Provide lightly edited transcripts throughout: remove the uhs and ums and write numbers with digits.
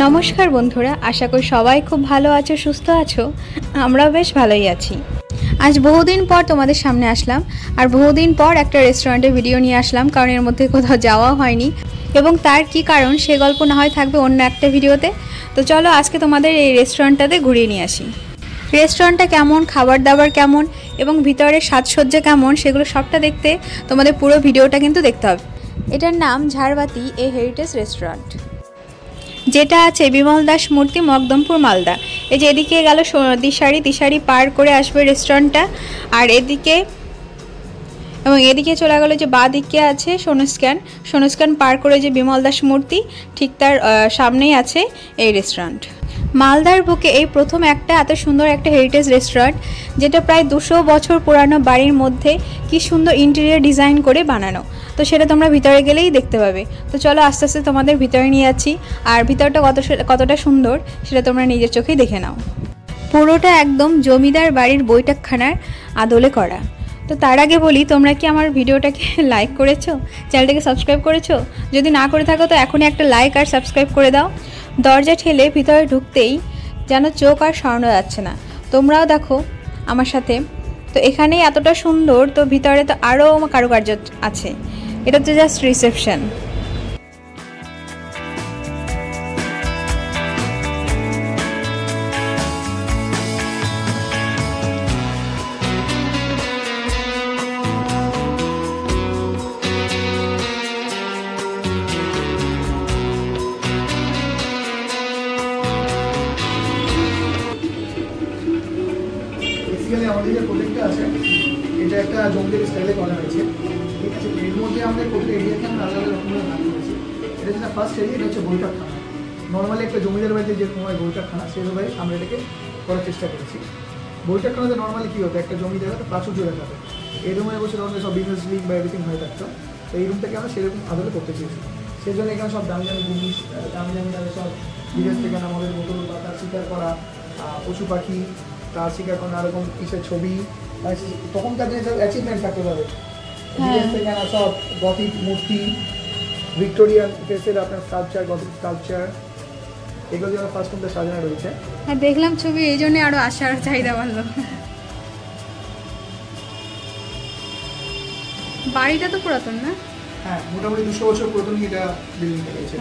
নমস্কার বন্ধুরা, আশা করি সবাই খুব ভালো আছো, সুস্থ আছো। আমরাও বেশ ভালোই আছি। আজ বহুদিন পর তোমাদের সামনে আসলাম, আর বহুদিন পর একটা রেস্টুরেন্টের ভিডিও নিয়ে আসলাম, কারণ এর মধ্যে কোথাও যাওয়া হয়নি এবং তার কি কারণ সে গল্প না হয় থাকবে অন্য একটা ভিডিওতে। তো চলো আজকে তোমাদের এই রেস্টুরেন্টটাতে ঘুরিয়ে নিয়ে আসি। রেস্টুরেন্টটা কেমন, খাবার দাবার কেমন এবং ভিতরের সাজসজ্জা কেমন, সেগুলো সবটা দেখতে তোমাদের পুরো ভিডিওটা কিন্তু দেখতে হবে। এটার নাম ঝাড়বাতি এ হেরিটেজ রেস্টুরেন্ট, যেটা আছে বিমল দাস মূর্তি, মকদমপুর, মালদা। এই যে এদিকে গেল দিশারি পার করে আসবে রেস্টুরেন্টটা, আর এদিকে চলে গেল যে বাঁ দিকে আছে সোনুস্ক্যান পার করে যে বিমল দাস মূর্তি, ঠিক তার সামনেই আছে এই রেস্টুরেন্ট। মালদার বুকে এই প্রথম একটা এত সুন্দর একটা হেরিটেজ রেস্টুরেন্ট, যেটা প্রায় 200 বছর পুরানো বাড়ির মধ্যে কি সুন্দর ইন্টেরিয়র ডিজাইন করে বানানো। তো সেটা তোমরা ভিতরে গেলেই দেখতে পাবে। তো চলো আস্তে আস্তে তোমাদের ভিতরে নিয়ে যাচ্ছি, আর ভিতরটা কতটা সুন্দর সেটা তোমরা নিজের চোখেই দেখে নাও। পুরোটা একদম জমিদার বাড়ির বৈঠকখানার আদলে করা। তো তার আগে বলি, তোমরা কি আমার ভিডিওটাকে লাইক করেছো, চ্যানেলটাকে সাবস্ক্রাইব করেছো? যদি না করে থাকো তো এখনই একটা লাইক আর সাবস্ক্রাইব করে দাও। দরজা ঠেলে ভিতরে ঢুকতেই যেন চোখ আর সরানো যাচ্ছে না। তোমরাও দেখো আমার সাথে। তো এখানেই এতটা সুন্দর, তো ভিতরে তো আরও কারুকার্য আছে। এটা তো জাস্ট রিসেপশন। আমাদের যে প্রজেক্টটা আছে এটা একটা জমিদারি স্টাইলে করা হয়েছে, ঠিক আছে। এর মধ্যে আমরা প্রতিটা এরিয়াকে আমরা আলাদা আলাদা রকমের ভাগ করেছি। এটা যেটা ফার্স্ট এরিয়া, এটা হচ্ছে বৈঠকখানা। নর্মালি একটা জমিদার বাড়িতে যেরকম হয় বৈঠকখানা, সেভাবে আমরা এটাকে করার চেষ্টা করেছি। বৈঠকখানাতে নর্মালি কী হতো, একটা জমিদার হতো, প্রাচুর্য রাখা হতো। এই রুমে বসে নর্মালি সব বিজনেস লিঙ্ক বা এভরিথিং হয়ে থাকতো। তো এই রুমটাকে আমরা সেরকম আদলে করতে চেয়েছি। সেই জন্য এখানে সব দামি দামি জিনিস, দামি সব বিদেশ থেকে আমাদের বোতল পাতা শিকার করা, পশু পাখি তার শিকার করা, এরকম কিসের ছবি, তখনকার দিনে সব অ্যাচিভমেন্ট থাকতে পারে। বিদেশ থেকে আনা সব গথিক মূর্তি, ভিক্টোরিয়ান ফেসের আপনার স্কাল্পচার, গথিক স্কাল্পচার, এগুলো যেন ফার্স্ট রুমটা সাজানো রয়েছে। হ্যাঁ, দেখলাম ছবি, এই জন্যে আরও আসার চাহিদা বাড়লো। বাড়িটা তো পুরাতন না? হ্যাঁ, মোটামুটি 200 বছর পুরাতনই এটা বিল্ডিংটা রয়েছে।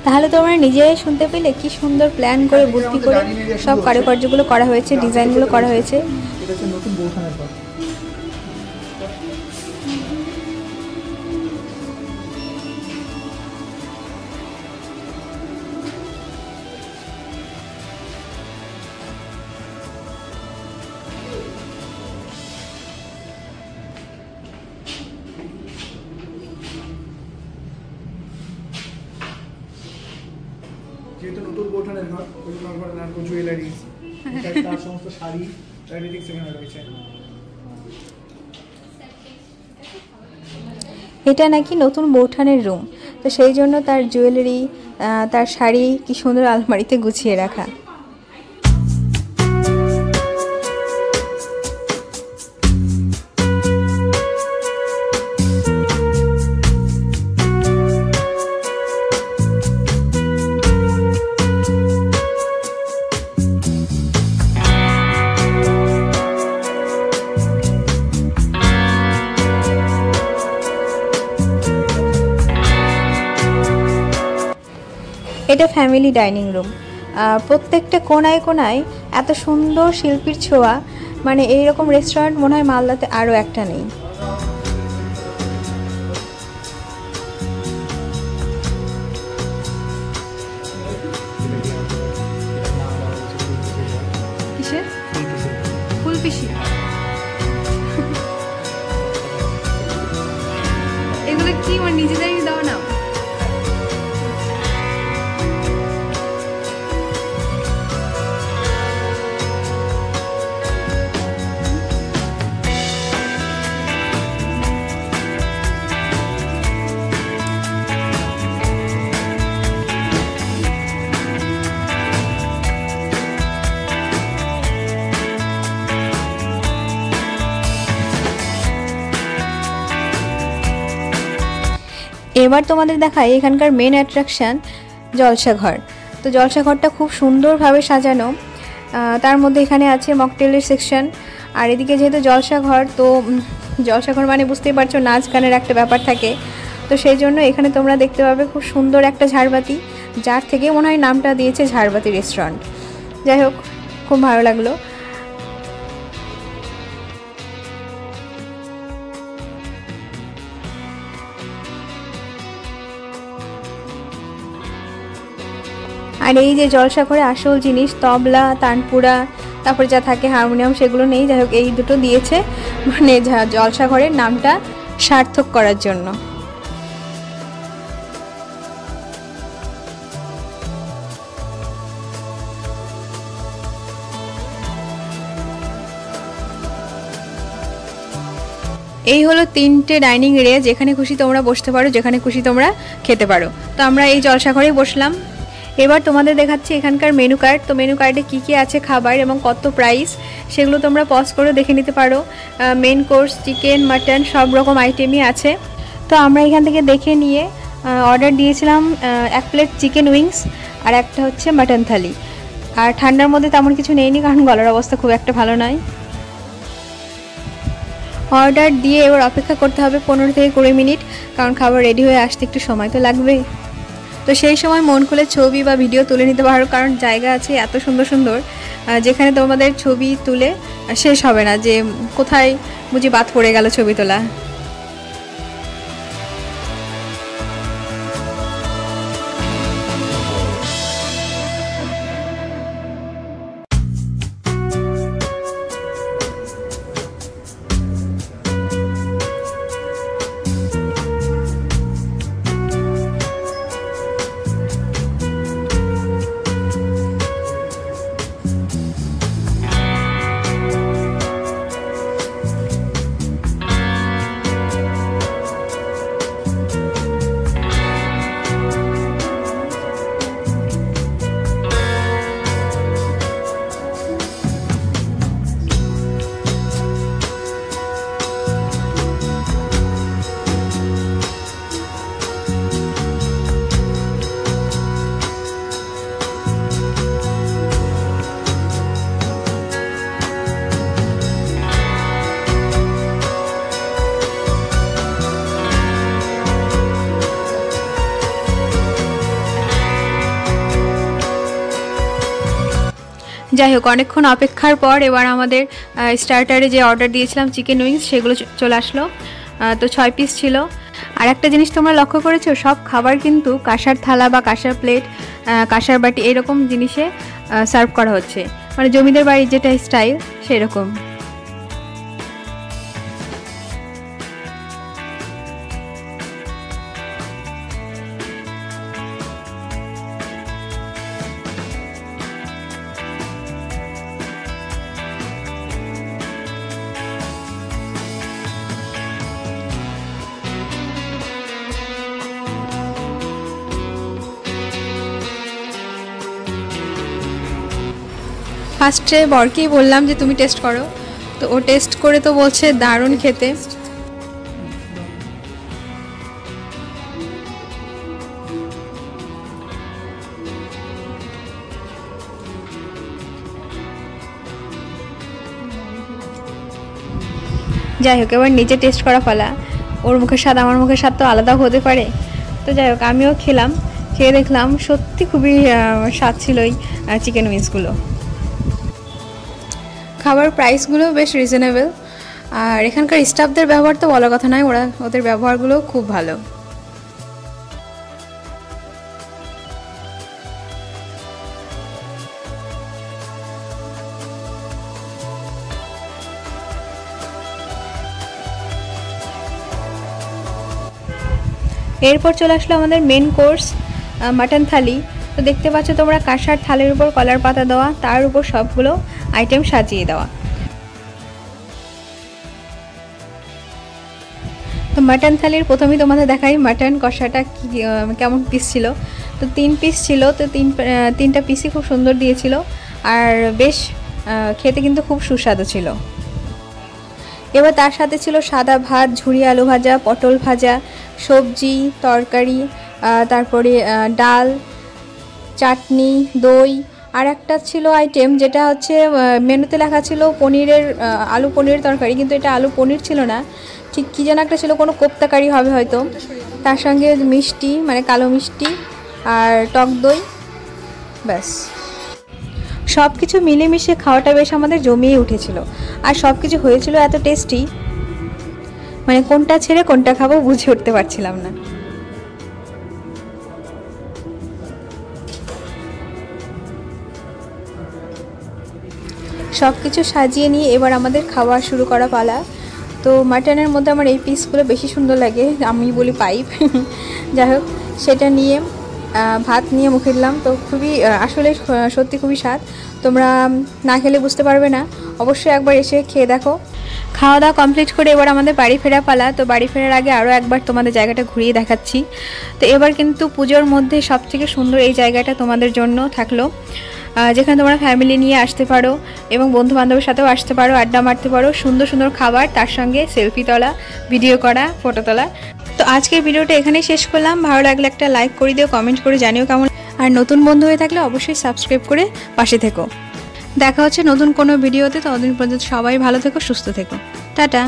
তাহলে তোমরা নিজেরাই শুনতে পেলে কি সুন্দর প্ল্যান করে বুদ্ধি করে সব কারুকার্যগুলো করা হয়েছে, ডিজাইনগুলো করা হয়েছে। এটা হচ্ছে নতুন বৌঠানের ঘর। যেহেতু নতুন বৌঠানের ঘর, ওই ঘরে নানা জুয়েলারিজ, তার সমস্ত শাড়ি এভরিথিং সেখানে রয়েছে। এটা নাকি নতুন বৌঠানের রুম, তো সেই জন্য তার জুয়েলারি, তার শাড়ি কি সুন্দর আলমারিতে গুছিয়ে রাখা। এটা ফ্যামিলি ডাইনিং রুম। প্রত্যেকটা কোনায় কোনায় এত সুন্দর শিল্পীর ছোঁয়া, মানে এইরকম রেস্টুরেন্ট মনে হয় মালদাতে আরও একটা নেই। কিসের ফুলপিসি? এগুলো কি মানে নিজেদেরই দাও না? এবার তোমাদের দেখাই এখানকার মেন অ্যাট্রাকশান জলসাঘর। তো জলসাঘরটা খুব সুন্দরভাবে সাজানো, তার মধ্যে এখানে আছে মকটেলের সেকশন। আর এদিকে যেহেতু জলসাঘর, তো জলসাঘর মানে বুঝতেই পারছো নাচ গানের একটা ব্যাপার থাকে। তো সেই জন্য এখানে তোমরা দেখতে পাবে খুব সুন্দর একটা ঝাড়বাতি, যার থেকে মনে হয় নামটা দিয়েছে ঝাড়বাতি রেস্টুরেন্ট। যাই হোক, খুব ভালো লাগলো। আর এই যে জলসাঘরে আসল জিনিস তবলা, তানপুরা, তারপরে যা থাকে হারমোনিয়াম, সেগুলো নেই। যাই হোক, এই দুটো দিয়েছে মানে জলসাঘরের নামটা সার্থক করার জন্য। এই হলো 3টে ডাইনিং এরিয়া, যেখানে খুশি তোমরা বসতে পারো, যেখানে খুশি তোমরা খেতে পারো। তো আমরা এই জলসাঘরেই বসলাম। এবার তোমাদের দেখাচ্ছি এখানকার মেনু কার্ড। তো মেনু কার্ডে কী কী আছে খাবার এবং কত প্রাইস, সেগুলো তোমরা পজ করে দেখে নিতে পারো। মেন কোর্স, চিকেন, মাটন, সব রকম আইটেমই আছে। তো আমরা এখান থেকে দেখে নিয়ে অর্ডার দিয়েছিলাম 1 প্লেট চিকেন উইংস আর একটা হচ্ছে মাটন থালি। আর ঠান্ডার মধ্যে তেমন কিছু নেইনি, কারণ গলার অবস্থা খুব একটা ভালো নয়। অর্ডার দিয়ে এবার অপেক্ষা করতে হবে 15 থেকে 20 মিনিট, কারণ খাবার রেডি হয়ে আসতে একটু সময় তো লাগবে। তো সেই সময় মন খুলে ছবি বা ভিডিও তুলে নিতে পারো, কারণ জায়গা আছে এত সুন্দর সুন্দর, যেখানে তোমাদের ছবি তুলে শেষ হবে না, যে কোথায় বুঝি বাদ পড়ে গেল ছবি তোলা। যাই হোক, অনেকক্ষণ অপেক্ষার পর এবার আমাদের স্টার্টারে যে অর্ডার দিয়েছিলাম চিকেন উইংস, সেগুলো চলে আসলো। তো 6 পিস ছিল। আর একটা জিনিস তোমরা লক্ষ্য করেছো, সব খাবার কিন্তু কাঁসার থালা বা কাঁসার প্লেট, কাঁসার বাটি এরকম জিনিসে সার্ভ করা হচ্ছে, মানে জমিদার বাড়ির যেটা স্টাইল সেরকম। ফার্স্টে বরকেই বললাম যে তুমি টেস্ট করো, তো ও টেস্ট করে তো বলছে দারুণ খেতে। যাই হোক, এবার নিজে টেস্ট করা ফেলা। ওর মুখের স্বাদ আমার মুখের স্বাদ তো আলাদাও হতে পারে। তো যাই হোক, আমিও খেলাম, খেয়ে দেখলাম সত্যি খুবই স্বাদ ছিল এই চিকেন উইংসগুলো। খাবার প্রাইসগুলো বেশ রিজনেবল, আর এখানকার স্টাফদের ব্যবহার তো বলার কথা নয়, ওদের ব্যবহারগুলো খুব ভালো। এরপর চলে আসলো আমাদের মেন কোর্স মাটন থালি। তো দেখতে পাচ্ছ তোমরা কাঁসার থালের উপর কলার পাতা দেওয়া, তার উপর সবগুলো আইটেম সাজিয়ে দেওয়া। তো মাটন থালির প্রথমেই তোমাদের দেখাই মাটন কষাটা কেমন পিস ছিল। তো 3 পিস ছিল, তো তিনটা পিসই খুব সুন্দর দিয়েছিল, আর বেশ খেতে কিন্তু খুব সুস্বাদু ছিল। এবার তার সাথে ছিল সাদা ভাত, ঝুরি আলু ভাজা, পটল ভাজা, সবজি, তরকারি, তারপরে ডাল, চাটনি, দই। আর একটা ছিল আইটেম যেটা হচ্ছে মেনুতে লেখা ছিল পনিরের, আলু পনিরের তরকারি, কিন্তু এটা আলু পনির ছিল না, ঠিক কী যেন একটা ছিল, কোনো কোপ্তাকারি হবে হয়তো। তার সঙ্গে মিষ্টি, মানে কালো মিষ্টি আর টক দই, ব্যাস। সব কিছু মিলেমিশে খাওয়াটা বেশ আমাদের জমিয়ে উঠেছিল। আর সব কিছু হয়েছিল এত টেস্টি, মানে কোনটা ছেড়ে কোনটা খাবো বুঝে উঠতে পারছিলাম না। সব কিছু সাজিয়ে নিয়ে এবার আমাদের খাওয়া শুরু করা পালা। তো মাটনের মধ্যে আমার এই পিসগুলো বেশি সুন্দর লাগে, আমি বলি পাইপ। যাই হোক, সেটা নিয়ে ভাত নিয়ে মুখে দিলাম। তো খুবই আসলে সত্যি খুবই স্বাদ, তোমরা না খেলে বুঝতে পারবে না, অবশ্যই একবার এসে খেয়ে দেখো। খাওয়া দাওয়া কমপ্লিট করে এবার আমাদের বাড়ি ফেরা পালা। তো বাড়ি ফেরার আগে আরও একবার তোমাদের জায়গাটা ঘুরিয়ে দেখাচ্ছি। তো এবার কিন্তু পুজোর মধ্যে সবথেকে সুন্দর এই জায়গাটা তোমাদের জন্য থাকলো, যেখানে তোমরা ফ্যামিলি নিয়ে আসতে পারো এবং বন্ধু বান্ধবের সাথেও আসতে পারো, আড্ডা মারতে পারো, সুন্দর সুন্দর খাবার, তার সঙ্গে সেলফি তোলা, ভিডিও করা, ফটো তোলা। তো আজকের ভিডিওটা এখানেই শেষ করলাম। ভালো লাগলে একটা লাইক করে দিও, কমেন্ট করে জানিও কেমন। আর নতুন বন্ধু হয়ে থাকলে অবশ্যই সাবস্ক্রাইব করে পাশে থেকো। দেখা হচ্ছে নতুন কোনো ভিডিওতে, ততদিন পর্যন্ত সবাই ভালো থেকো, সুস্থ থেকো, টাটা।